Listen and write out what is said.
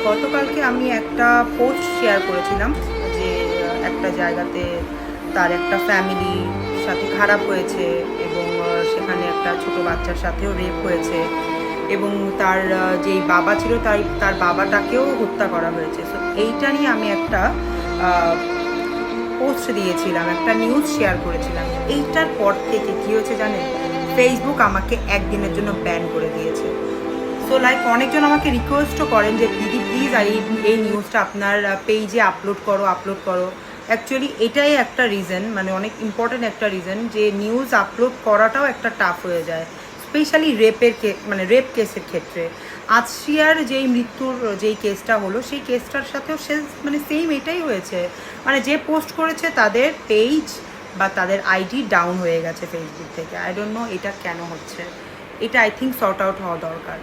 গতকালকে আমি একটা পোস্ট শেয়ার করেছিলাম যে একটা জায়গাতে তার একটা ফ্যামিলির সাথে খারাপ হয়েছে এবং সেখানে একটা ছোট বাচ্চার সাথেও রেপ হয়েছে এবং তার যেই বাবা ছিল তার বাবাটাকেও হত্যা করা হয়েছে। সো এইটা নিয়ে আমি একটা পোস্ট দিয়েছিলাম, একটা নিউজ শেয়ার করেছিলাম। এইটার পর থেকে কী হয়েছে জানেন, ফেসবুক আমাকে একদিনের জন্য ব্যান করে দিয়েছে। সো লাইক অনেকজন আমাকে রিকোয়েস্টও করেন যে দিদি প্লিজ এই নিউজটা আপনার পেজে আপলোড করো। অ্যাকচুয়ালি এটাই একটা রিজন, মানে অনেক ইম্পর্ট্যান্ট একটা রিজন যে নিউজ আপলোড করাটাও একটা টাফ হয়ে যায়, স্পেশালি রেপ কেসের ক্ষেত্রে। আজশিয়ার যেই মৃত্যুর যেই কেসটা হলো সেই কেসটার সাথেও সেম এটাই হয়েছে, মানে যে পোস্ট করেছে তাদের পেজ বা তাদের আইডি ডাউন হয়ে গেছে ফেসবুক থেকে। আই ডোন্ট নো এটা কেন হচ্ছে, এটা আই থিঙ্ক সর্ট আউট হওয়া দরকার।